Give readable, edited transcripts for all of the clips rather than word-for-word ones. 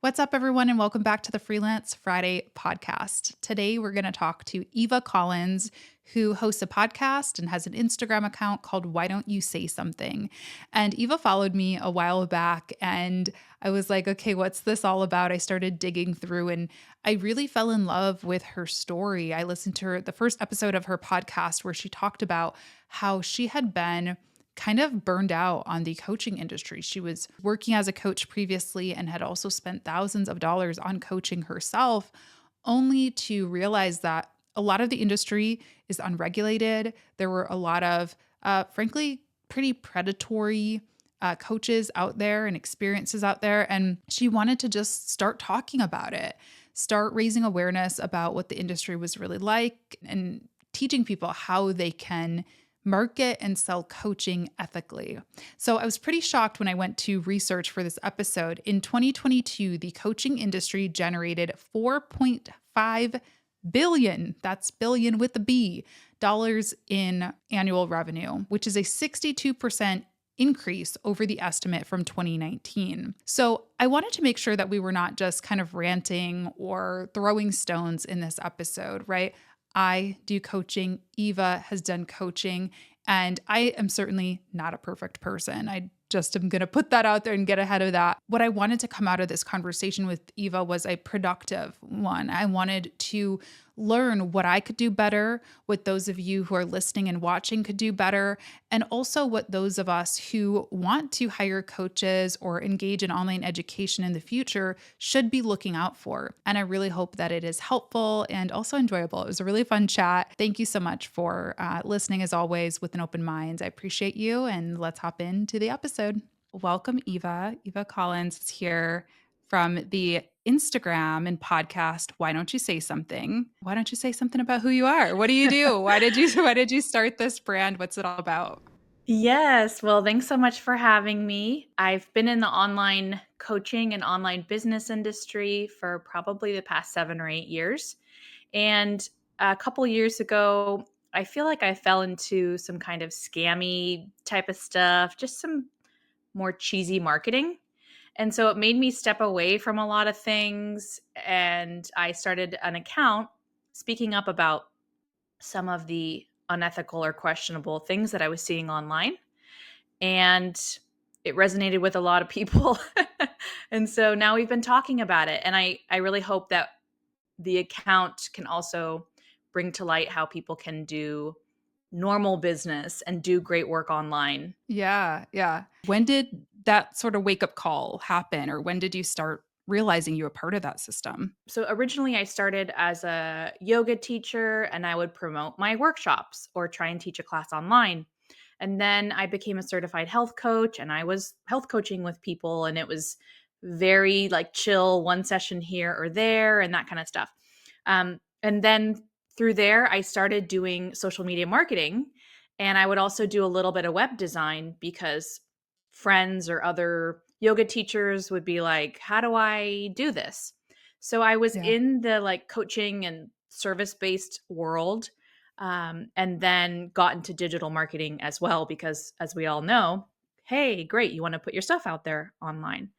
What's up, everyone, and welcome back to the Freelance Friday podcast. Today, we're going to talk to Eva Collins, who hosts a podcast and has an Instagram account called Why Don't You Say Something? And Eva followed me a while back, and I was like, okay, what's this all about? I started digging through, and I really fell in love with her story. I listened to the first episode of her podcast where she talked about how she had been kind of burned out on the coaching industry. She was working as a coach previously and had also spent thousands of dollars on coaching herself, only to realize that a lot of the industry is unregulated. There were a lot of, frankly, pretty predatory coaches out there and experiences out there. And she wanted to just start talking about it, start raising awareness about what the industry was really like and teaching people how they can market and sell coaching ethically. So I was pretty shocked when I went to research for this episode. In 2022, the coaching industry generated 4.5 billion, that's billion with a B, dollars in annual revenue, which is a 62% increase over the estimate from 2019. So I wanted to make sure that we were not just kind of ranting or throwing stones in this episode, right? I do coaching. Eva has done coaching, and I am certainly not a perfect person. I just am going to put that out there and get ahead of that. What I wanted to come out of this conversation with Eva was a productive one. I wanted to learn what I could do better, what those of you who are listening and watching could do better, and also what those of us who want to hire coaches or engage in online education in the future should be looking out for. And I really hope that it is helpful and also enjoyable. It was a really fun chat. Thank you so much for listening, as always, with an open mind. I appreciate you, and let's hop into the episode. Welcome, Eva. Eva Collins is here from the Instagram and podcast Why Don't You Say Something? Why don't you say something about who you are? What do you do? Why did you start this brand? What's it all about? Yes. Well, thanks so much for having me. I've been in the online coaching and online business industry for probably the past 7 or 8 years. And a couple years ago, I feel like I fell into some kind of scammy type of stuff, just some more cheesy marketing. And so it made me step away from a lot of things. And I started an account speaking up about some of the unethical or questionable things that I was seeing online. And it resonated with a lot of people. And so now we've been talking about it. And I really hope that the account can also bring to light how people can do normal business and do great work online. Yeah, yeah. When did that sort of wake up call happen, or when did you start realizing you were part of that system? So originally I started as a yoga teacher and I would promote my workshops or try and teach a class online. And then I became a certified health coach and I was health coaching with people, and it was very like chill, one session here or there and that kind of stuff. And then through there, I started doing social media marketing, and I would also do a little bit of web design because friends or other yoga teachers would be like, how do I do this? So I was Yeah. in the like coaching and service based world, and then got into digital marketing as well because, as we all know, hey, great, you want to put your stuff out there online.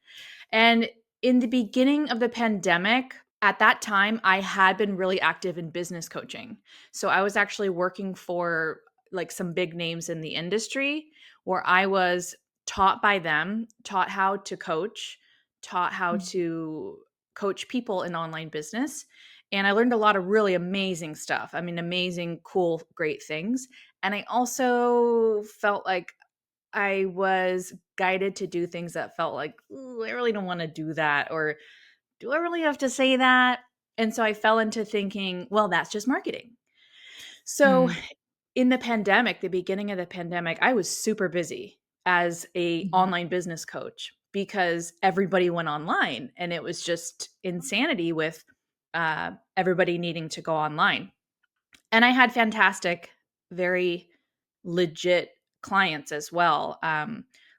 And in the beginning of the pandemic, at that time, I had been really active in business coaching. So I was actually working for like some big names in the industry where I was taught by them, taught how to coach, taught how Mm. to coach people in online business. And I learned a lot of really amazing stuff. I mean, amazing, cool, great things. And I also felt like I was guided to do things that felt like, "Ooh, I really don't want to do that," or "Do I really have to say that?" And so I fell into thinking, well, that's just marketing. So Mm. in the pandemic, the beginning of the pandemic, I was super busy as a Mhm. online business coach because everybody went online and it was just insanity with everybody needing to go online. And I had fantastic, very legit clients as well,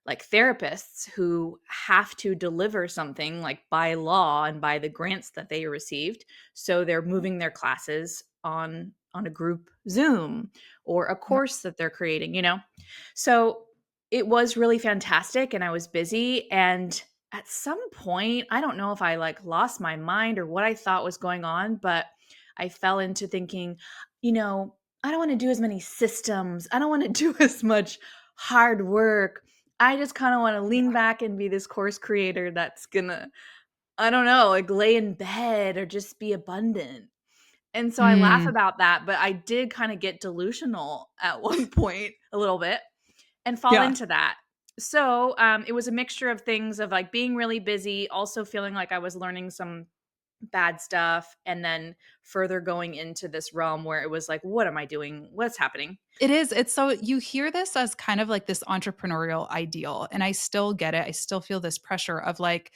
like therapists who have to deliver something like by law and by the grants that they received. So they're moving their classes on a group Zoom or a Yep. course that they're creating. So it was really fantastic and I was busy. And at some point, I don't know if I like lost my mind or what I thought was going on, but I fell into thinking, you know, I don't want to do as many systems. I don't want to do as much hard work. I just kind of want to lean Yeah. back and be this course creator that's gonna, I don't know, like lay in bed or just be abundant. And so I laugh Mm, about that, but I did kind of get delusional at one point a little bit and fall yeah. into that. So it was a mixture of things of like being really busy, also feeling like I was learning some bad stuff, and then further going into this realm where it was like, what am I doing? What's happening? It is. It's so you hear this as kind of like this entrepreneurial ideal, and I still get it. I still feel this pressure of like,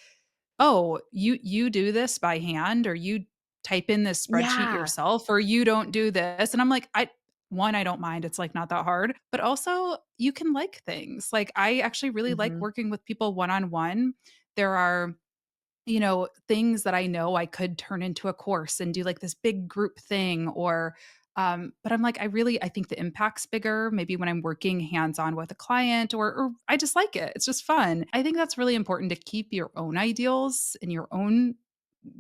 "Oh, you do this by hand or you type in this spreadsheet Yeah. yourself or you don't do this." And I'm like, I don't mind. It's like not that hard. But also, you can like things. Like I actually really like Hmm. working with people one-on-one. There are things that I know I could turn into a course and do like this big group thing or but I'm like, I think the impact's bigger maybe when I'm working hands-on with a client or I just like it. It's just fun. I think that's really important to keep your own ideals and your own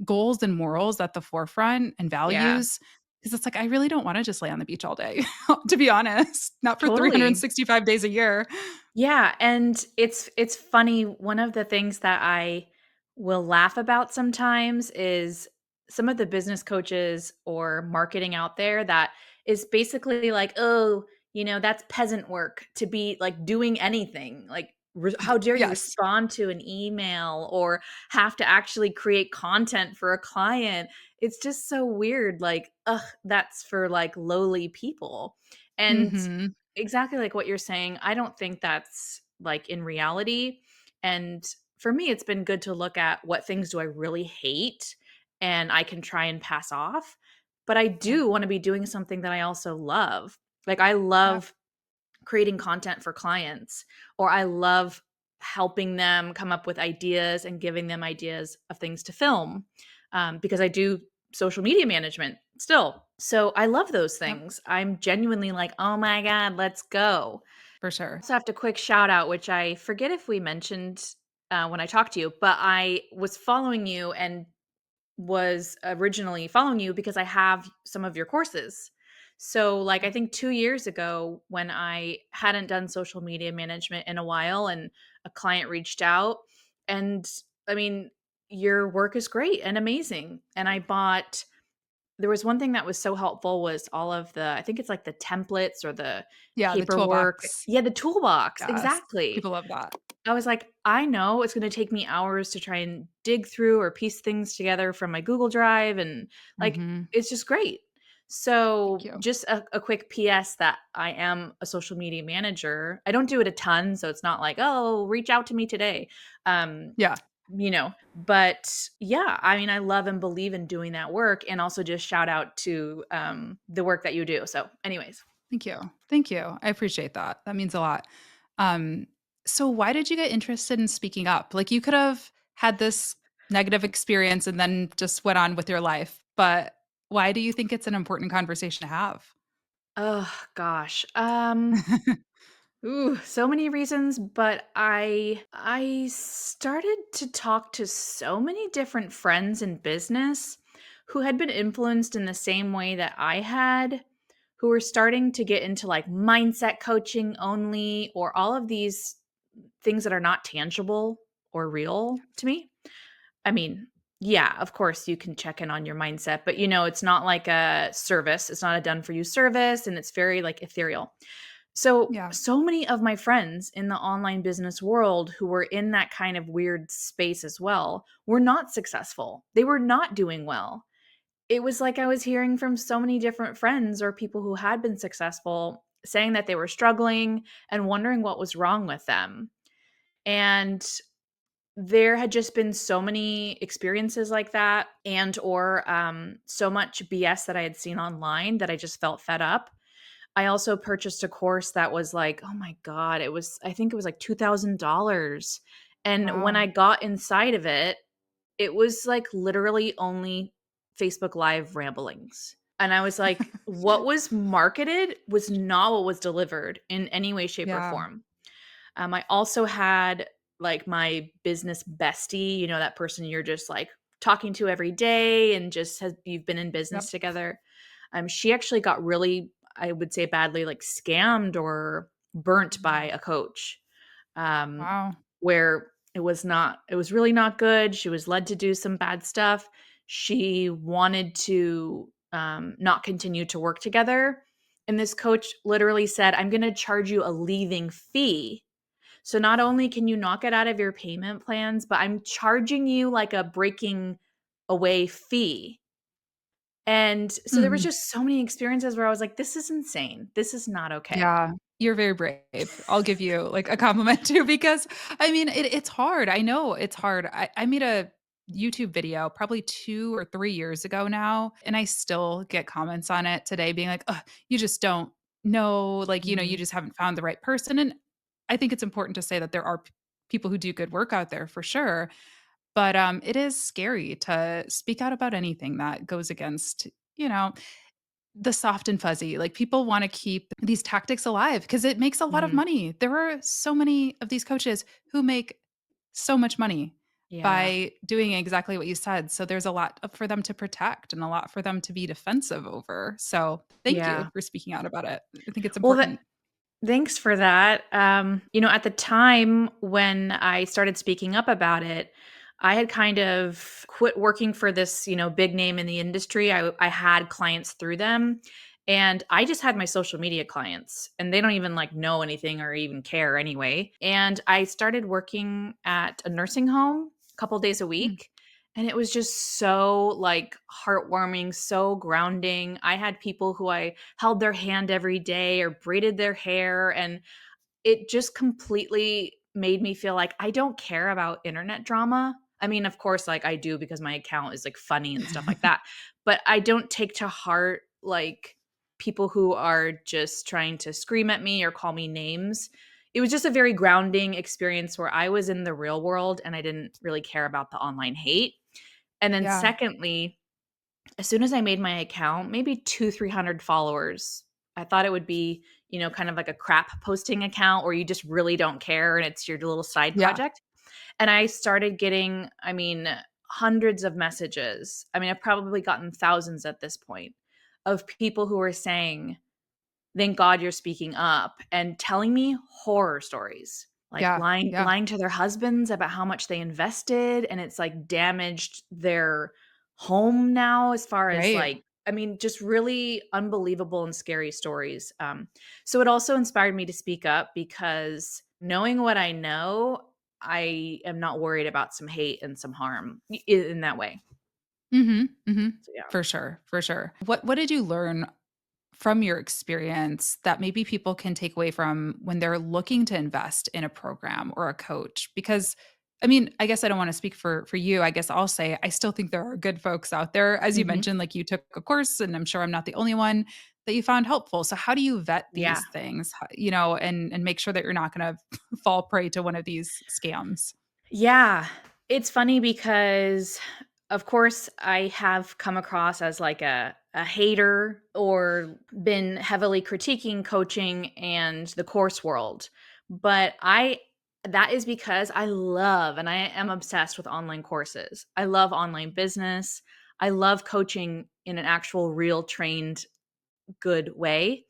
goals and morals at the forefront and Yeah, values because it's like I really don't want to just lay on the beach all day, to be honest. Not for totally. 365 days a year. Yeah, and it's funny, one of the things that I will laugh about sometimes is some of the business coaches or marketing out there that is basically like, "Oh, that's peasant work to be like doing anything." Like, how dare you Yes. respond to an email or have to actually create content for a client. It's just so weird. Like, ugh, that's for like lowly people. And Mhm. exactly like what you're saying, I don't think that's, like, in reality, and for me, it's been good to look at what things do I really hate, and I can try and pass off, but I Yep. do wanna be doing something that I also love. Like, I Yep. love creating content for clients, or I love helping them come up with ideas and giving them ideas of things to film, because I do social media management still. So I love those Yep. things. I'm genuinely like, oh my God, let's go. For sure. Also have to quick shout out, which I forget if we mentioned when I talked to you, but I was following you and was originally following you because I have some of your courses. So, like, I think 2 years ago when I hadn't done social media management in a while and a client reached out, and I mean, your work is great and amazing. And I bought, there was one thing that was so helpful was all of the, I think it's like the templates or the Yeah, the paperwork. toolbox. Yeah, the toolbox. Yes. Exactly. People love that. I was like, I know it's gonna take me hours to try and dig through or piece things together from my Google Drive, and, like, Mhm. it's just great. Thank So, you. just a quick PS that I am a social media manager. I don't do it a ton, so it's not like, "Oh, reach out to me today." Um, Yeah. but yeah, I mean, I love and believe in doing that work, and also just shout out to, the work that you do. So, anyways. Thank you. Thank you. I appreciate that. That means a lot. Um, so why did you get interested in speaking up? Like, you could have had this negative experience and then just went on with your life, but why do you think it's an important conversation to have? Oh gosh. Ooh, so many reasons, but I started to talk to so many different friends in business who had been influenced in the same way that I had, who were starting to get into like mindset coaching only or all of these things that are not tangible or real to me. I mean, yeah, of course you can check in on your mindset, but it's not like a service. It's not a done for you service, and it's very like ethereal. So, Yeah. so many of my friends in the online business world who were in that kind of weird space as well were not successful. They were not doing well. It was like I was hearing from so many different friends or people who had been successful saying that they were struggling and wondering what was wrong with them. And there had just been so many experiences like that, and or so much BS that I had seen online that I just felt fed up. I also purchased a course that was like, oh my God, I think it was like $2,000. And when Wow. I got inside of it, it was like literally only Facebook Live ramblings. And I was like, what was marketed was not what was delivered in any way, shape, or Yeah. form. I also had like my business bestie, that person you're just like talking to every day and just you've been in business Yep. together. She actually got really, I would say badly, like scammed or burnt by Mm. a coach. Um, Wow. where it was really not good. She was led to do some bad stuff. She wanted to not continue to work together. And this coach literally said, I'm going to charge you a leaving fee. So not only can you not get out of your payment plans, but I'm charging you like a breaking away fee. And so there was Mm. just so many experiences where I was like, this is insane. This is not okay. Yeah, you're very brave. I'll give you, like, a compliment too because, I mean, it's hard. I know it's hard. I made a YouTube video probably 2 or 3 years ago now, and I still get comments on it today being like, "Ugh, you just don't know, like, you Mhm. just haven't found the right person," and I think it's important to say that there are people who do good work out there for sure, but, it is scary to speak out about anything that goes against, you know, the soft and fuzzy. Like, people wanna keep these tactics alive because it makes a lot of Mhm. money. There are so many of these coaches who make so much money Yeah. by doing exactly what you said, so there's a lot for them to protect and a lot for them to be defensive over. So, thank you Yeah. for speaking out about it. I think it's Well, important. thanks for that. At the time when I started speaking up about it, I had kind of quit working for this, big name in the industry. I had clients through them, and I just had my social media clients, and they don't even like know anything or even care anyway. And I started working at a nursing home a couple days a Mm, week. And it was just so like heartwarming, so grounding. I had people who I held their hand every day or braided their hair, and it just completely made me feel like I don't care about internet drama. I mean, of course, like I do because my account is like funny and stuff like that, but I don't take to heart like people who are just trying to scream at me or call me names. It was just a very grounding experience where I was in the real world and I didn't really care about the online hate. And then yeah, secondly, as soon as I made my account, maybe 300 followers, I thought it would be, kind of like a crap posting account where you just really don't care and it's your little side yeah, project. And I started getting, hundreds of messages. I mean, I've probably gotten thousands at this point of people who are saying, thank God you're speaking up and telling me horror stories, like yeah, yeah, lying to their husbands about how much they invested and it's like damaged their home now as far as right. like just really unbelievable and scary stories. So it also inspired me to speak up because knowing what I know, I am not worried about some hate and some harm in that way. Mhm, mhm. So yeah. For sure, for sure. What did you learn from your experience that maybe people can take away from when they're looking to invest in a program or a coach? Because I mean, I guess I don't want to speak for you. I guess I'll say I still think there are good folks out there. As you Hmm. mentioned, like you took a course and I'm sure I'm not the only one that you found helpful. So how do you vet Yeah. these things, and make sure that you're not going to fall prey to one of these scams? Yeah. It's funny because of course I have come across as like a hater or been heavily critiquing coaching and the course world. But I that is because I love and I am obsessed with online courses. I love online business. I love coaching in an actual real trained good way.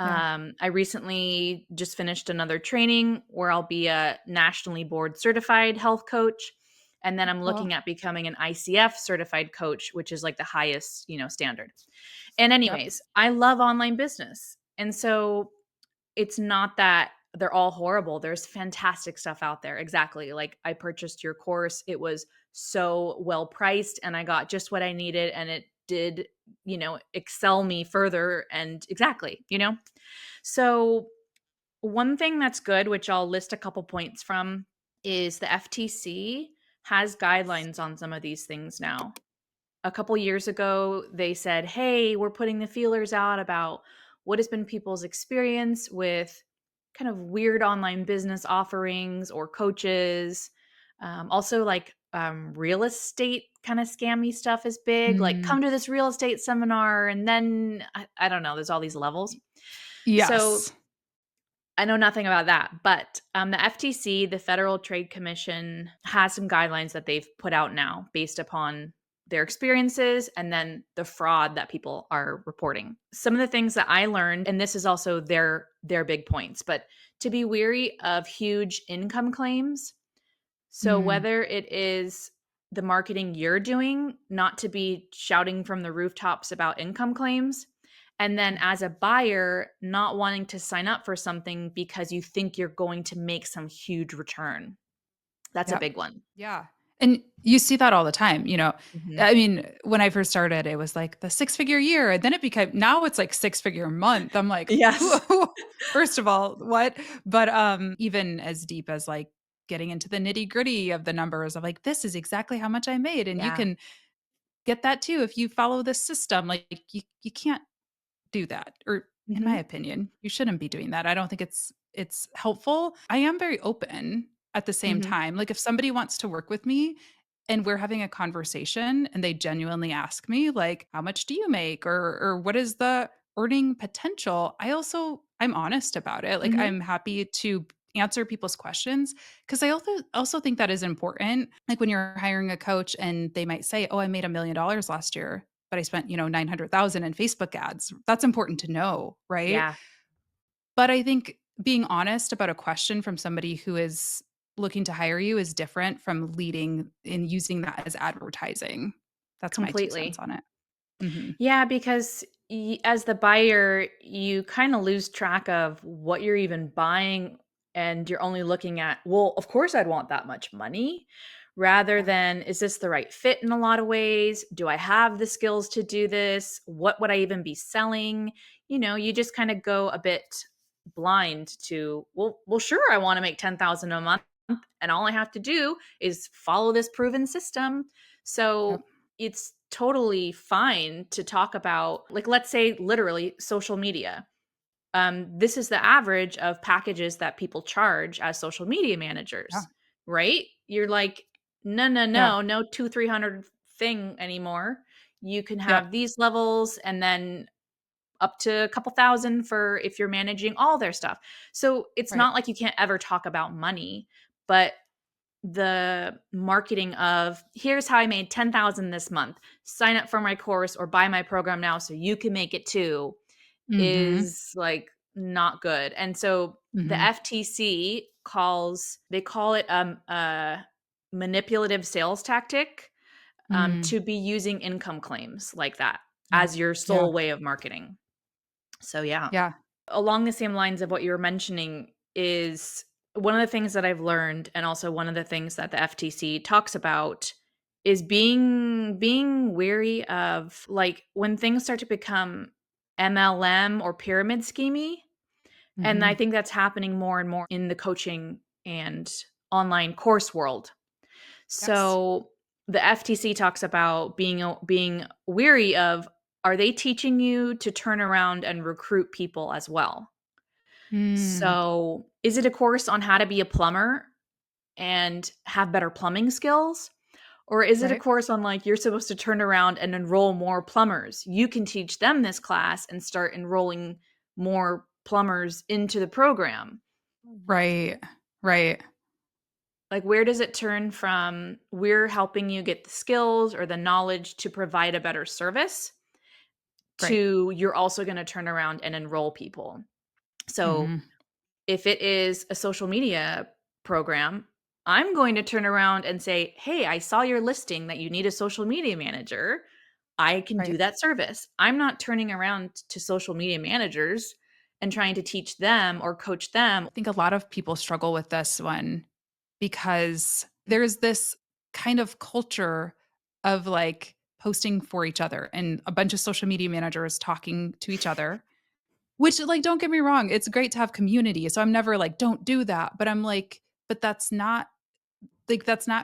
Yeah. I recently just finished another training where I'll be a nationally board certified health coach. And then I'm Cool. looking at becoming an ICF certified coach, which is like the highest, standard. And, Yep. anyways, I love online business. And so it's not that they're all horrible. There's fantastic stuff out there. Exactly. Like I purchased your course. It was so well priced and I got just what I needed and it did, excel me further and exactly. So one thing that's good, which I'll list a couple points from, is the FTC has guidelines on some of these things now. A couple years ago, they said, "Hey, we're putting the feelers out about what has been people's experience with kind of weird online business offerings or coaches." Also, like real estate kind of scammy stuff is big. Like, Mm, come to this real estate seminar, and then I don't know. There's all these levels. So yes. I know nothing about that, but the FTC, the Federal Trade Commission, has some guidelines that they've put out now based upon their experiences and then the fraud that people are reporting. Some of the things that I learned, and this is also their big points, but to be wary of huge income claims. So Mm, whether it is the marketing you're doing, not to be shouting from the rooftops about income claims, and then okay. as a buyer, not wanting to sign up for something because you think you're going to make some huge return. That's a Yep. big one. Yeah. And you see that all the time, you know. Mhm. I mean, when I first started, it was like the six-figure year, and then it became now it's like six-figure month. I'm like, Yes. first of all, what? But even as deep as like getting into the nitty-gritty of the numbers of like this is exactly how much I made. And you Yeah. can get that too if you follow this system. Like you can't do that, or in my Mhm. opinion, you shouldn't be doing that. I don't think it's helpful. I am very open at the same Mhm. time. Like if somebody wants to work with me and we're having a conversation and they genuinely ask me like how much do you make or what is the earning potential? I'm honest about it. Like Mhm. I'm happy to answer people's questions because I also think that is important. Like when you're hiring a coach and they might say, "Oh, I made $1 million last year." But I spent, 900,000 in Facebook ads. That's important to know, right? Yeah, But I think being honest about a question from somebody who is looking to hire you is different from leading and using that as advertising. That's my 2 cents completely. on it. Mhm. Yeah, because as the buyer, you kind of lose track of what you're even buying, and you're only looking at, well, of course, I'd want that much money, rather Yeah. than, is this the right fit in a lot of ways? Do I have the skills to do this? What would I even be selling? You just kind of go a bit blind to, well, sure, I want to make 10,000 a month, and all I have to do is follow this proven system. Yep. So it's totally fine to talk about, like, let's say literally social media. This is the average of packages that people charge as social media Yeah. managers, right? You're like, no, no, Yeah. no, no, 200-300 thing anymore. You can Yep. have these levels, and then up to a couple thousand for if you're managing all their stuff. So it's Right. not like you can't ever talk about money, but the marketing of, here's how I made 10,000 this month. Sign up for my course or buy my program now so you can make it too, Mhm. is like not good. And so the Mhm. FTC they call it a manipulative sales tactic, Mm. to be using income claims like that Yeah. as your Yeah. sole way of marketing. So yeah. Yeah. Along the same lines of what you were mentioning is one of the things that I've learned, and also one of the things that the FTC talks about, is being wary of, like, when things start to become MLM or pyramid schemey. And I Mhm. think that's happening more and more in the coaching and online course world. Yes. So the FTC talks about being weary of, are they teaching you to turn around and recruit people as well? Mm. So, is it a course on how to be a plumber and have better plumbing skills? Or is it a Right. course on, like, you're supposed to turn around and enroll more plumbers? You can teach them this class and start enrolling more plumbers into the program. Right. Right. Like, where does it turn from, we're helping you get the skills or the knowledge to provide a better service, Right. to you're also going to turn around and enroll people? So, Mhm. if it is a social media program, I'm going to turn around and say, "Hey, I saw your listing that you need a social media manager. I can Right. do that service." I'm not turning around to social media managers and trying to teach them or coach them. I think a lot of people struggle with this one because there's this kind of culture of like posting for each other and a bunch of social media managers talking to each other, which, like, don't get me wrong, it's great to have community. So I'm never like, don't do that. But I'm like, but that's not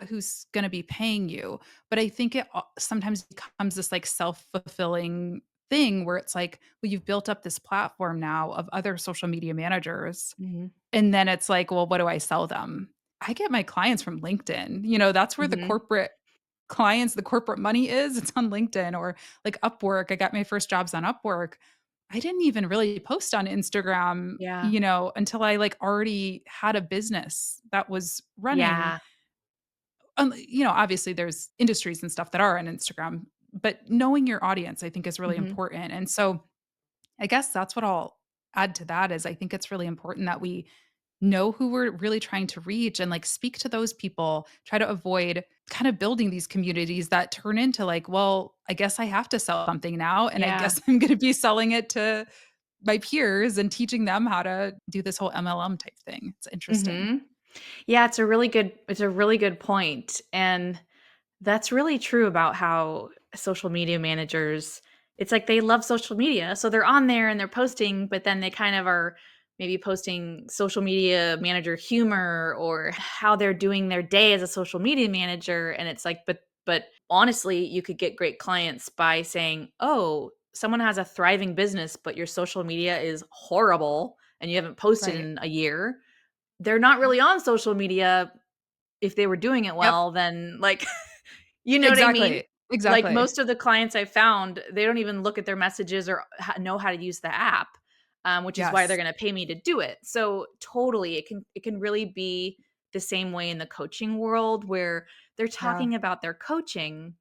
who's going to be paying you. But I think sometimes becomes this like self fulfilling thing where it's like, well, you've built up this platform now of other social media managers Mhm. and then it's like, well, what do I sell them? I get my clients from LinkedIn. That's where the Mhm. corporate clients, the corporate money is. It's on LinkedIn or like Upwork. I got my first jobs on Upwork. I didn't even really post on Instagram, Yeah. until I, like, already had a business that was running. Yeah. Obviously there's industries and stuff that are on Instagram, but knowing your audience, I think, is really Mhm. important. And so I guess that's what I'll add to that is I think it's really important that we know who we're really trying to reach and like speak to those people, try to avoid kind of building these communities that turn into like, well, I guess I have to sell something now. And I Yeah. guess I'm going to be selling it to my peers and teaching them how to do this whole MLM type thing. It's interesting. Mhm. Yeah, it's a really good point, and that's really true about how social media managers it's like they love social media, so they're on there and they're posting, but then they kind of are maybe posting social media manager humor or how they're doing their day as a social media manager, and it's like, but honestly, you could get great clients by saying, "Oh, someone has a thriving business, but your social media is horrible and you haven't posted Right. in a year." They're not really on social media. If they were doing it Yep. well, then, like, you know what I mean? Exactly. Like, Exactly. most of the clients I found, they don't even look at their messages or know how to use the app, which is why they're Yes. gonna pay me to do it. So, totally, it can really be the same way in the coaching world where they're Yeah. talking about their coaching,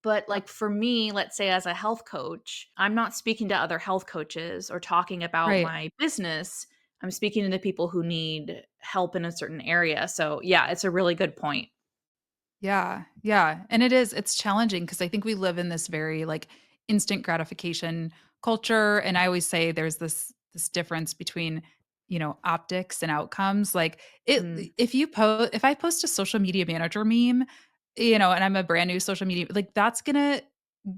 but, Yep. like, for me, let's say as a health coach, I'm not speaking to other health coaches or talking about Right. my business. I'm speaking to the people who need help in a certain area. So, yeah, it's a really good point. Yeah, yeah, and it's challenging because I think we live in this very, like, instant gratification culture, and I always say there's this difference between, optics and outcomes, like, Mm, if I post a social media manager meme, and I'm a brand new social media like, that's gonna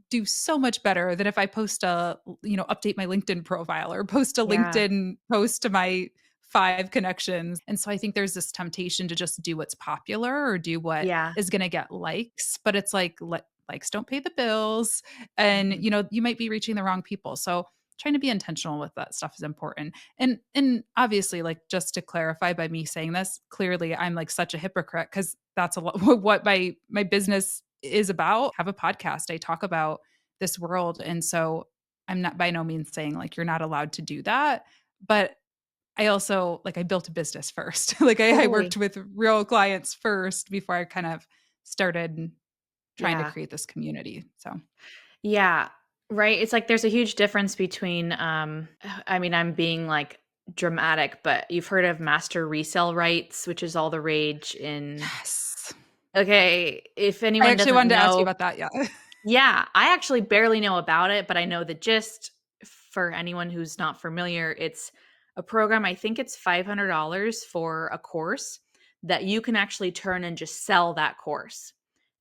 do so much better than if I post update my LinkedIn profile or post a yeah, LinkedIn post to my 5 connections. And so I think there's this temptation to just do what's popular or do what yeah, is going to get likes, but it's like likes don't pay the bills and mhm, you might be reaching the wrong people. So trying to be intentional with that stuff is important. And obviously like just to clarify by me saying this, clearly I'm like such a hypocrite cuz that's a lot what my business is about. I have a podcast. I talk about this world. And so I'm not by no means saying like you're not allowed to do that. But I also like I built a business first. Like I totally, worked with real clients first before I kind of started trying to yeah, create this community. So yeah, right, it's like there's a huge difference between, I mean, I'm being, like, dramatic, but you've heard of master resale rights, which is all the rage in yes. okay, if I anyone actually doesn't wanted to ask you know. about that. Yeah. Yeah, I actually barely know about it, but I know the gist. For anyone who's not familiar, it's a program, I think it's $500 for a course that you can actually turn and just sell that course.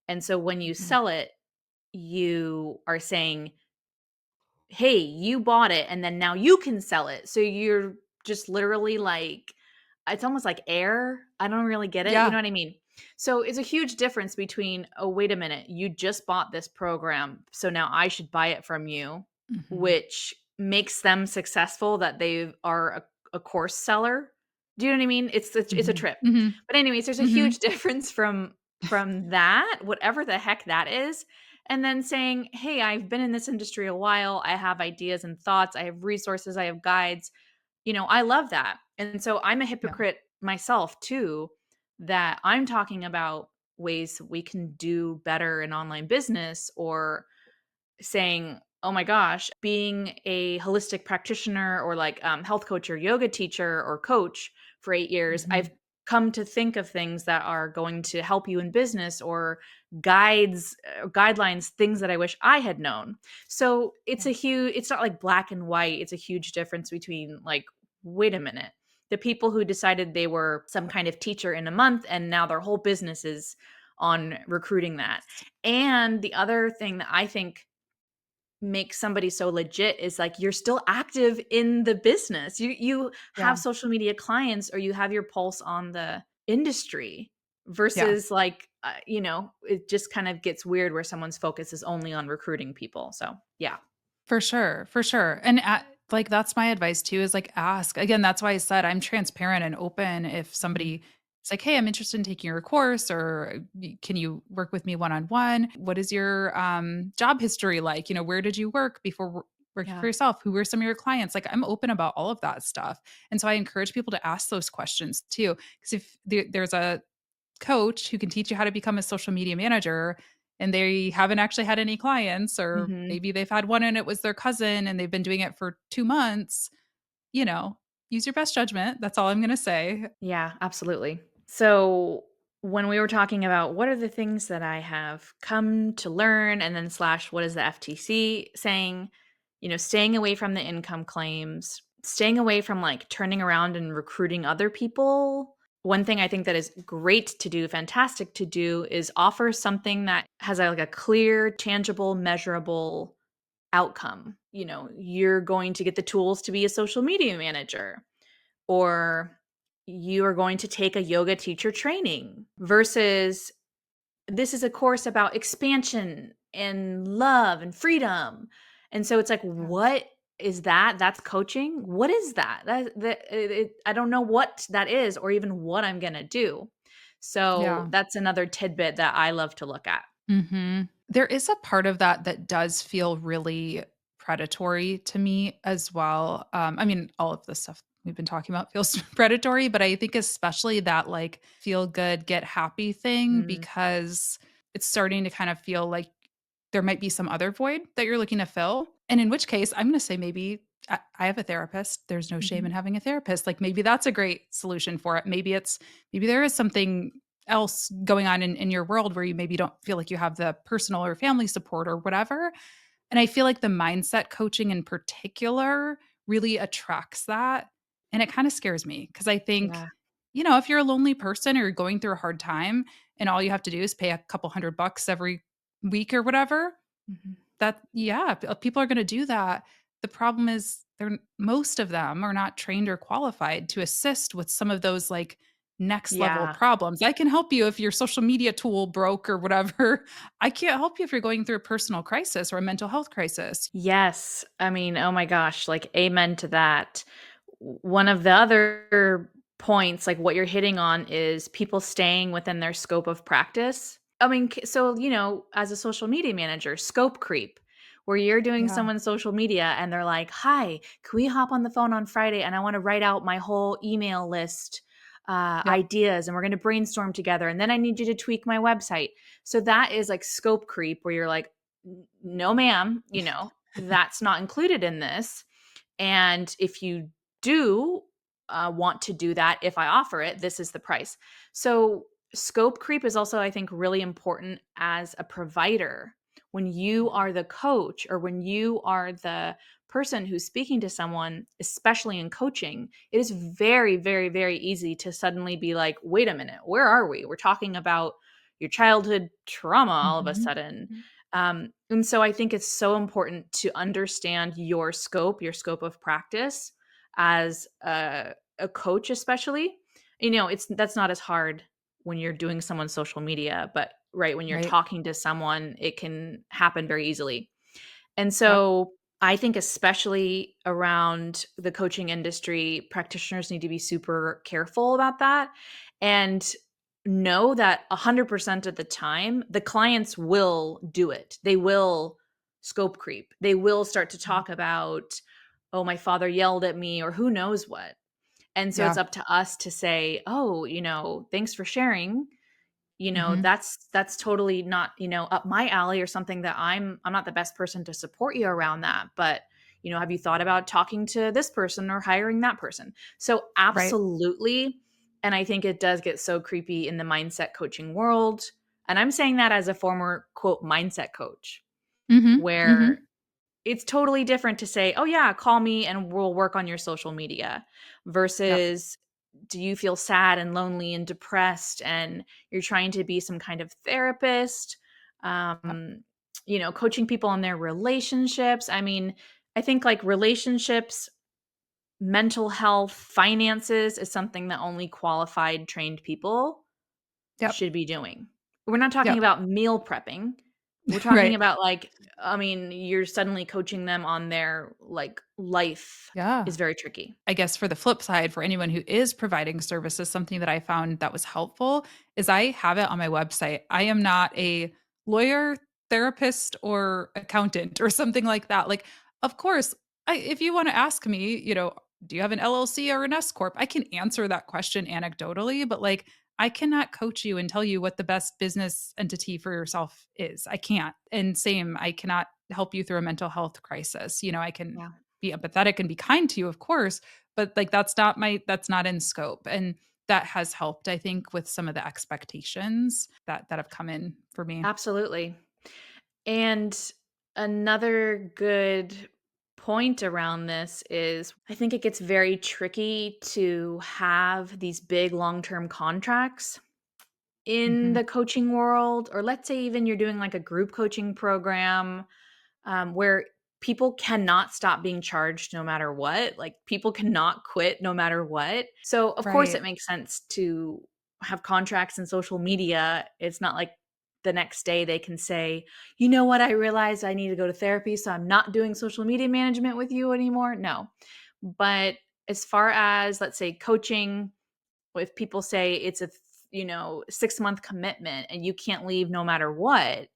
And so when you Mhm. sell it, you are saying, "Hey, you bought it and then now you can sell it." So you're just literally like it's almost like air. I don't really get it. You know Yeah. what I mean? So it's a huge difference between, "Oh, wait a minute. You just bought this program, so now I should buy it from you," Mhm. which makes them successful that they are a course seller. Do you know what I mean? It's a Mhm. trip. Mhm. But anyways, there's a huge Mhm. difference from that, whatever the heck that is, and then saying, "Hey, I've been in this industry a while. I have ideas and thoughts. I have resources. I have guides." I love that. And so I'm a Yeah. hypocrite myself too, that I'm talking about ways we can do better in online business or saying, "Oh my gosh, being a holistic practitioner or like health coach or yoga teacher or coach for 8 years, I've Mhm. come to think of things that are going to help you in business or guides, guidelines, things that I wish I had known." So Yeah. it's not like black and white. It's a huge difference between like, wait a minute, the people who decided they were some kind of teacher in a month and now their whole business is on recruiting that. And the other thing that I think makes somebody so legit is like you're still active in the business. You have Yeah. social media clients or you have your pulse on the industry Yeah. versus like it just kind of gets weird where someone's focus is only on recruiting people. So, yeah. For sure, for sure. And like that's my advice too is like ask. Again, that's why I said I'm transparent and open if Mhm. somebody is like, "Hey, I'm interested in taking your course or can you work with me one-on-one? What is your job history like? Where did you work before working for Yeah. yourself? Who were some of your clients? Like, I'm open about all of that stuff. And so I encourage people to ask those questions too. Because if there's a coach who can teach you how to become a social media manager and they haven't actually had any clients, or Mhm. maybe they've had one and it was their cousin and they've been doing it for 2 months, you know, use your best judgment. That's all I'm going to say. Yeah, absolutely. So when we were talking about what are the things that I have come to learn and then slash what is the FTC saying, staying away from the income claims, staying away from like turning around and recruiting other people. One thing I think that is great to do, fantastic to do, is offer something that has like a clear, tangible, measurable outcome. You're going to get the tools to be a social media manager, or you are going to take a yoga teacher training, versus this is a course about expansion and love and freedom. And so it's like, Yeah. what is that? That's coaching. What is that? I don't know what that is or even what I'm going to do. So Yeah. that's another tidbit that I love to look at. There is a part of that that does feel really predatory to me as well. I mean, all of the stuff we've been talking about feels predatory, but I think especially that like feel good, get happy thing, Mm, because it's starting to kind of feel like there might be some other void that you're looking to fill. And in which case, I'm going to say maybe I have a therapist. There's no shame mhm. in having a therapist. Like maybe that's a great solution for it. Maybe there is something else going on in your world where you maybe don't feel like you have the personal or family support or whatever. And I feel like the mindset coaching in particular really attracts that. And it kind of scares me because I think, Yeah. if you're a lonely person or you're going through a hard time and all you have to do is pay a couple $100 every week or whatever, Mhm. that yeah, people are gonna do that. The problem is most of them are not trained or qualified to assist with some of those, like, next level Yeah. problems. I can help you if your social media tool broke or whatever. I can't help you if you're going through a personal crisis or a mental health crisis. Yes. I mean, oh my gosh, like amen to that. One of the other points, like what you're hitting on, is people staying within their scope of practice. I mean, so, as a social media manager, scope creep, where you're doing Yeah. someone's social media and they're like, hi, can we hop on the phone on Friday? And I want to write out my whole email list Yep. ideas and we're going to brainstorm together. And then I need you to tweak my website. So that is like scope creep, where you're like, no, ma'am, that's not included in this. And if you do want to do that, if I offer it, this is the price. So, scope creep is also, I think, really important as a provider. When you Mhm. are the coach or when you are the person who's speaking to someone, especially in coaching, it is very, very, very easy to suddenly be like, wait a minute, where are we? We're talking about your childhood trauma all of a Mhm. sudden. And so I think it's so important to understand your scope of practice as a coach, especially. That's not as hard when you're doing someone's social media, but right when you're Right. talking to someone, it can happen very easily. And Yep. so I think, especially around the coaching industry, practitioners need to be super careful about that and know that 100% of the time, the clients will do it. They will scope creep. They will start to Mhm. talk about, oh, my father yelled at me, or who knows what. And so it's Yeah. up to us to say, oh, thanks for sharing. Mhm. That's totally not, up my alley, or something that I'm not the best person to support you around that. But, have you thought about talking to this person or hiring that person? So Right. absolutely. And I think it does get so creepy in the mindset coaching world. And I'm saying that as a former quote mindset coach, Mhm. where Mhm. it's totally different to say, "Oh yeah, call me and we'll work on your social media," Yep. versus, do you feel sad and lonely and depressed and you're trying to be some kind of therapist, Yep. coaching people on their relationships. I mean, I think like relationships, mental health, finances is something that only qualified, trained people Yep. should be doing. We're not talking Yep. about meal prepping. We're talking Right. about, like, I mean, you're suddenly coaching them on their, like, life Yeah. is very tricky. I guess for the flip side, for anyone who is providing services, something that I found that was helpful is I have it on my website. I am not a lawyer, therapist, or accountant or something like that. Like Of course, if you wanna ask me, "Do you have an LLC or an S corp?" I can answer that question anecdotally, but, like, I cannot coach you and tell you what the best business entity for yourself is. I can't. And same, I cannot help you through a mental health crisis. I can Yeah, be empathetic and be kind to you, of course, but, like, that's not in scope, and that has helped, I think, with some of the expectations that have come in for me. absolutely. And another good point around this is I think it gets very tricky to have these big long term contracts in Mhm. the coaching world, or let's say even you're doing like a group coaching program where people cannot stop being charged no matter what. Like people cannot quit no matter what. So, of course, Right. it makes sense to have contracts in social media. It's not like the next day they can say, you know what, I realized I need to go to therapy, so I'm not doing social media management with you anymore. No. But as far as, let's say, coaching, if people say it's a 6-month commitment and you can't leave no matter what,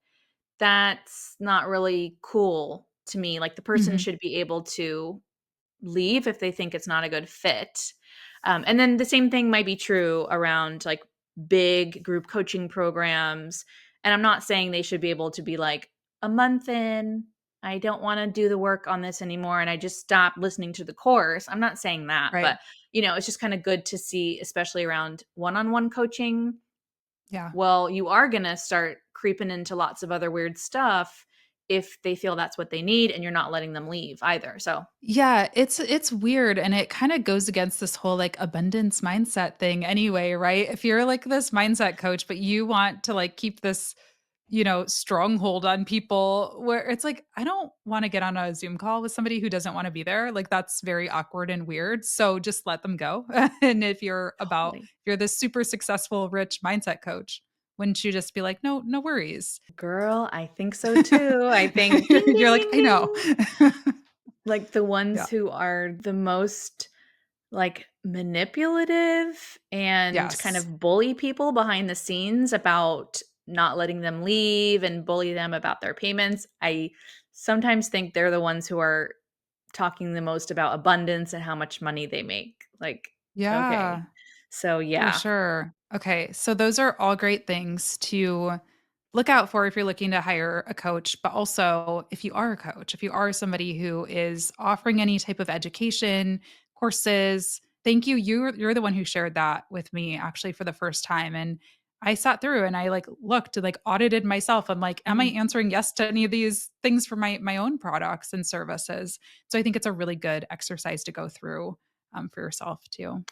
that's not really cool to me. Like, the person Mhm. should be able to leave if they think it's not a good fit. And then the same thing might be true around like big group coaching programs. And I'm not saying they should be able to be like, a month in, I don't want to do the work on this anymore. And I just stopped listening to the course. I'm not saying that, Right. but it's just kind of good to see, especially around one on one coaching. Yeah. Well, you are going to start creeping into lots of other weird stuff if they feel that's what they need and you're not letting them leave either. So, Yeah, it's weird, and it kinda goes against this whole, like, abundance mindset thing anyway, right? If you're, like, this mindset coach, but you want to, like, keep this, stronghold on people where it's like, I don't wanna get on a Zoom call with somebody who doesn't wanna be there, like, that's very awkward and weird, so just let them go. And totally. if you're this super successful, rich mindset coach, wouldn't you just be like, "No, no worries." Girl, I think so too. I think ding, You're ding, like, ding, "I know." ding. Like the Yeah. ones who are the most like manipulative and kind Yes. of bully people behind the scenes about not letting them leave and bully them about their payments. I sometimes think they're the ones who are talking the most about abundance and how much money they make. Like, okay. Yeah. So, For yeah. sure. Okay, so those are all great things to look out for if you're looking to hire a coach, but also if you are a coach, if you are somebody who is offering any type of education, courses, thank you. You're the one who shared that with me actually for the first time, and I sat through and I like looked and like audited myself. I'm like, am I Mhm. answering yes to any of these things for my own products and services? So I think it's a really good exercise to go through for yourself too.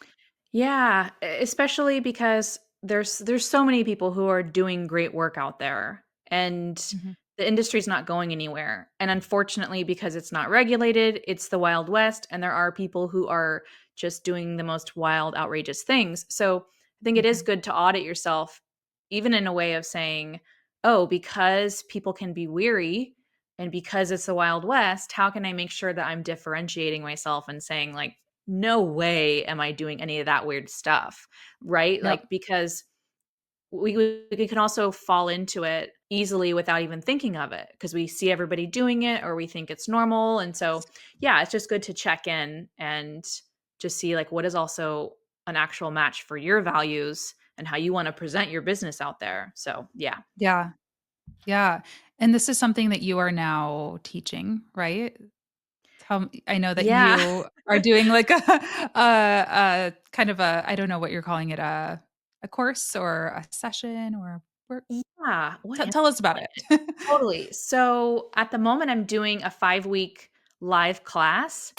Yeah, especially because there's so many people who are doing great work out there, and Mhm. the industry's not going anywhere. And unfortunately, because it's not regulated, it's the Wild West, and there are people who are just doing the most wild, outrageous things. So I think it is Mhm. good to audit yourself, even in a way of saying, "Oh, because people can be weary, and because it's the Wild West, how can I make sure that I'm differentiating myself and saying like, no way am I doing any of that weird stuff," right? Yep. Like, because we can also fall into it easily without even thinking of it because we see everybody doing it or we think it's normal. And so, yeah, it's just good to check in and just see like what is also an actual match for your values and how you want to present your business out there. So, yeah. Yeah. Yeah. And this is something that you are now teaching, right? I know that Yeah. you are doing like a kind of a I don't know what you're calling it, a course or a session or work Yeah. What am tell us about it. Totally. So at the moment, I'm doing a 5-week live class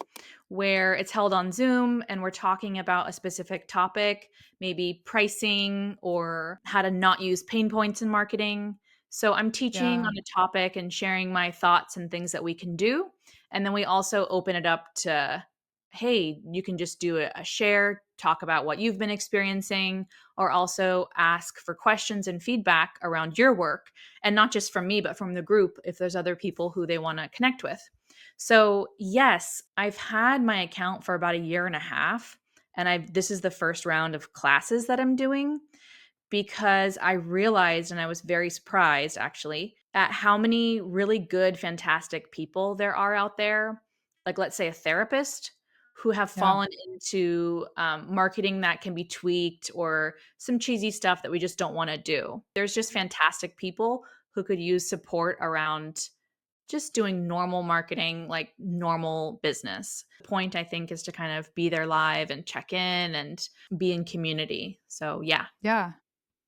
where it's held on Zoom and we're talking about a specific topic, maybe pricing or how to not use pain points in marketing. So I'm teaching Yeah. on a topic and sharing my thoughts and things that we can do. And then we also open it up to, hey, you can just do a share, talk about what you've been experiencing, or also ask for questions and feedback around your work, and not just from me but from the group if there's other people who they want to connect with. So yes, I've had my account for about a year and a half, and I've this is the first round of classes that I'm doing because I realized, and I was very surprised actually, at how many really good, fantastic people there are out there, like, let's say, a therapist who have Yeah. fallen into, marketing that can be tweaked or some cheesy stuff that we just don't wanna do. There's just fantastic people who could use support around just doing normal marketing, like normal business. The point, I think, is to kind of be there live and check in and be in community. So, yeah. Yeah.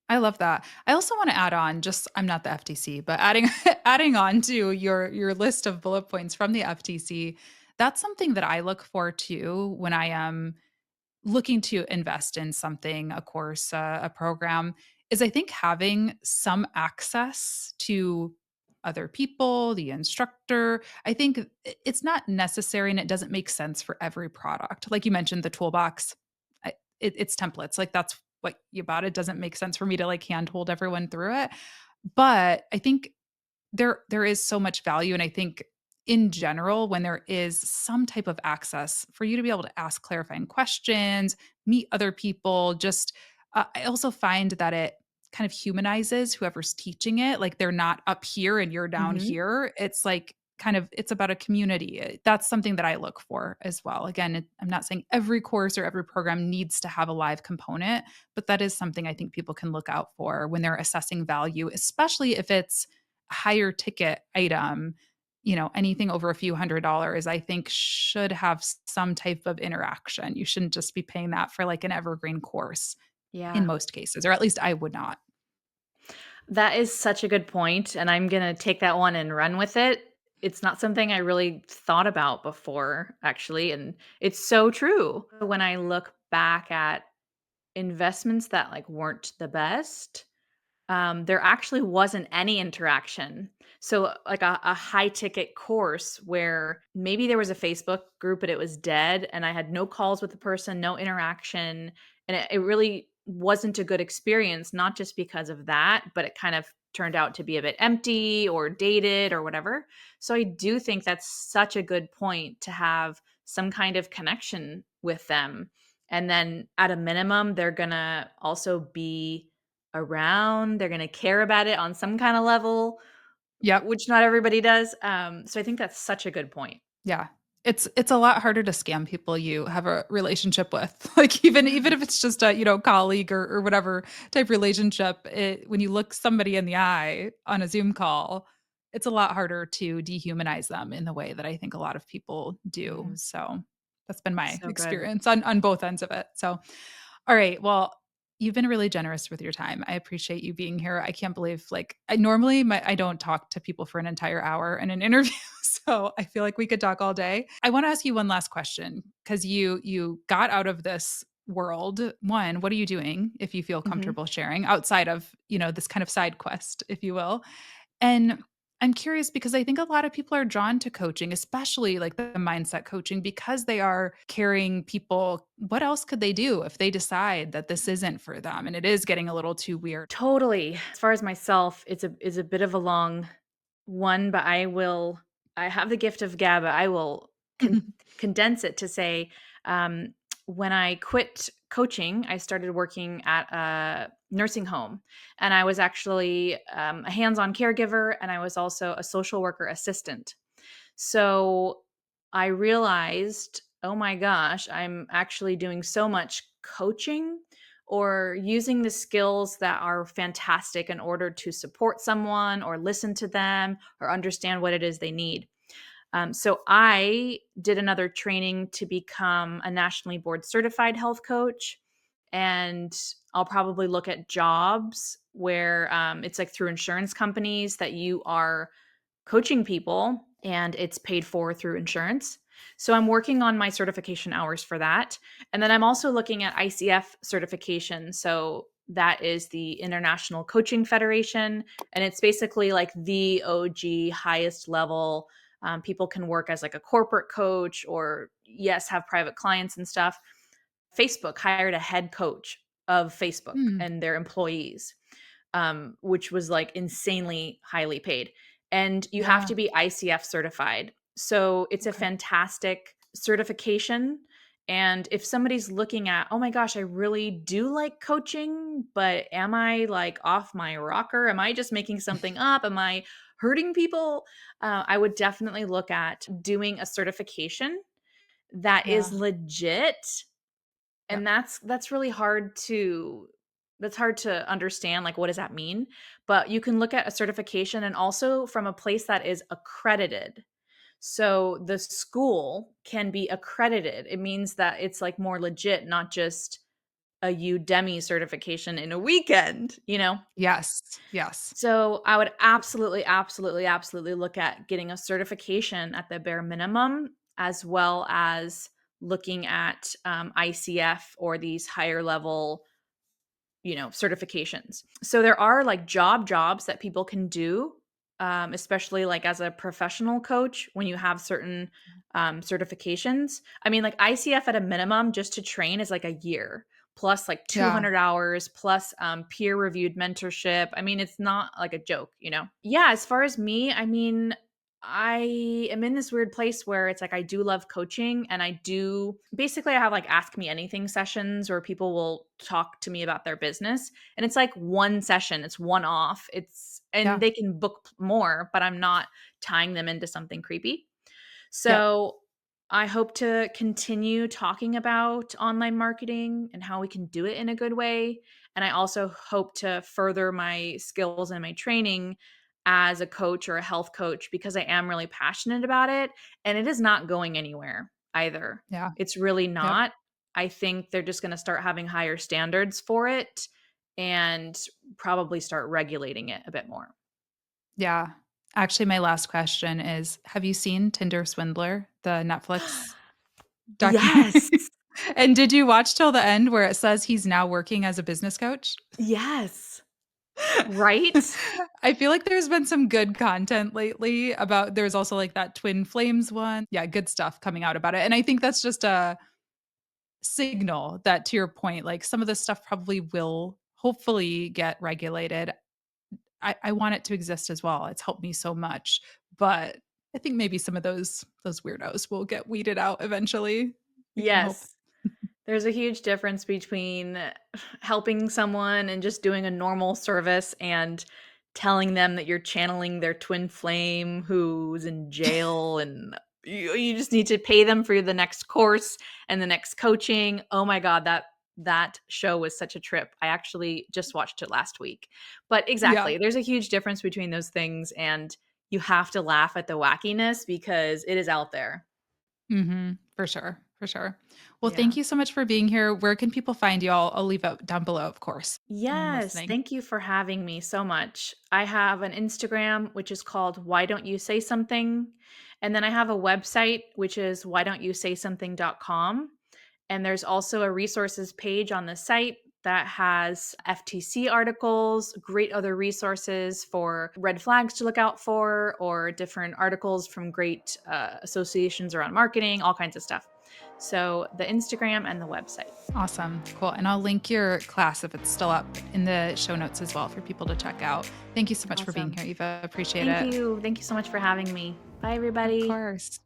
I love that. I also want to add on just I'm not the FTC, but adding adding on to your list of bullet points from the FTC, that's something that I look for too when I am looking to invest in something, a course, a program, is I think having some access to other people, the instructor. I think it's not necessary and it doesn't make sense for every product. Like you mentioned, the toolbox, it's templates. Like that's what you bought. It doesn't make sense for me to like handhold everyone through it. But I think there is so much value, and I think in general, when there is some type of access for you to be able to ask clarifying questions, meet other people, just I also find that it kind of humanizes whoever's teaching it. Like they're not up here and you're down Mhm. here. It's like kind of it's about a community. That's something that I look for as well. Again, I'm not saying every course or every program needs to have a live component, but that is something I think people can look out for when they're assessing value, especially if it's higher ticket item, anything over a few $100s, I think should have some type of interaction. You shouldn't just be paying that for like an evergreen course in Yeah. most cases, or at least I would not. That is such a good point, and I'm gonna take that one and run with it. It's not something I really thought about before, actually, and it's so true. When I look back at investments that, like, weren't the best, there actually wasn't any interaction. So, like a high ticket course where maybe there was a Facebook group, but it was dead, and I had no calls with the person, no interaction, and it really wasn't a good experience. Not just because of that, but it kind of turned out to be a bit empty or dated or whatever. So, I do think that's such a good point to have some kind of connection with them. And then, at a minimum, they're gonna also be around, they're gonna care about it on some kinda level, Yep. which not everybody does, so I think that's such a good point. Yeah. It's a lot harder to scam people you have a relationship with. Like even if it's just a, colleague or whatever type relationship, when you look somebody in the eye on a Zoom call, it's a lot harder to dehumanize them in the way that I think a lot of people do. Mhm. So that's been my So good. experience on both ends of it. So all right. Well, you've been really generous with your time. I appreciate you being here. I can't believe like I normally I don't talk to people for an entire hour in an interview. So I feel like we could talk all day. I want to ask you one last question because you got out of this world. One, what are you doing if you feel Mhm. comfortable sharing outside of, this kind of side quest, if you will? And I'm curious because I think a lot of people are drawn to coaching, especially like the mindset coaching, because they are carrying people. What else could they do if they decide that this isn't for them and it is getting a little too weird? Totally. As far as myself, it's a bit of a long one, but I have the gift of gab. I will condense it to say, um, when I quit coaching, I started working at a nursing home, and I was actually a hands-on caregiver, and I was also a social worker assistant. So I realized, oh my gosh, I'm actually doing so much coaching or using the skills that are fantastic in order to support someone or listen to them or understand what it is they need. So I did another training to become a nationally board certified health coach. And I'll probably look at jobs where it's like through insurance companies that you are coaching people and it's paid for through insurance. So I'm working on my certification hours for that. And then I'm also looking at ICF certification. So that is the International Coaching Federation. And it's basically like the OG highest level. People can work as like a corporate coach or, yes, have private clients and stuff. Facebook hired a head coach of Facebook Hmm. and their employees, which was like insanely highly paid. And you have Yeah. to be ICF certified. So it's a Okay. fantastic certification. And if somebody's looking at, oh my gosh, I really do like coaching, but am I like off my rocker? Am I just making something up? Am I hurting people, I would definitely look at doing a certification that is Yeah. legit, Yep. and that's really hard to understand, like, what does that mean? But you can look at a certification and also from a place that is accredited. So the school can be accredited. It means that it's, like, more legit, not just a Udemy certification in a weekend, you know? Yes. Yes. So I would absolutely, absolutely, absolutely look at getting a certification at the bare minimum, as well as looking at ICF or these higher level, certifications. So there are like jobs that people can do, especially like as a professional coach when you have certain certifications. I mean, like ICF at a minimum just to train is like a year plus like Yeah. 200 hours plus peer reviewed mentorship. I mean, it's not like a joke. Yeah, as far as me, I mean, I am in this weird place where it's like I do love coaching and I do basically I have like ask me anything sessions where people will talk to me about their business and it's like one session, it's one off. And Yeah. they can book more, but I'm not tying them into something creepy. Yep. So I hope to continue talking about online marketing and how we can do it in a good way. And I also hope to further my skills and my training as a coach or a health coach because I am really passionate about it. And it is not going anywhere either. Yeah. It's really Yep. not. I think they're just going to start having higher standards for it and probably start regulating it a bit more. Yeah. Actually, my last question is, have you seen Tinder Swindler, the Netflix documentary? Yes. And did you watch till the end where it says he's now working as a business coach? Yes. Right? I feel like there's been some good content lately about there's also like that Twin Flames one. Yeah, good stuff coming out about it. And I think that's just a signal that to your point, like some of this stuff probably will hopefully get regulated. I want it to exist as well. It's helped me so much. But I think maybe some of those weirdos will get weeded out eventually. We can hope. Yes. There's a huge difference between helping someone and just doing a normal service and telling them that you're channeling their twin flame who's in jail and you just need to pay them for the next course and the next coaching. Oh my god, that show was such a trip. I actually just watched it last week. But Yeah. exactly, there's a huge difference between those things and you have to laugh at the wackiness because it is out there. Mhm. For sure. For sure. Well, Yeah. thank you so much for being here. Where can people find you? I'll leave it down below, of course. Anyone Yes, listening. thank you for having me so much. I have an Instagram, which is called Why Don't You Say Something? And then I have a website, which is whydon'tyousay something.com. And there's also a resources page on the site that has FTC articles, great other resources for red flags to look out for, or different articles from great associations around marketing, all kinds of stuff. So the Instagram and the website. Awesome. Cool. And I'll link your class if it's still up in the show notes as well for people to check out. Thank you so much for being Awesome. here, Eva. Appreciate Thank it. you. Thank you so much for having me. Bye, Of everybody. course.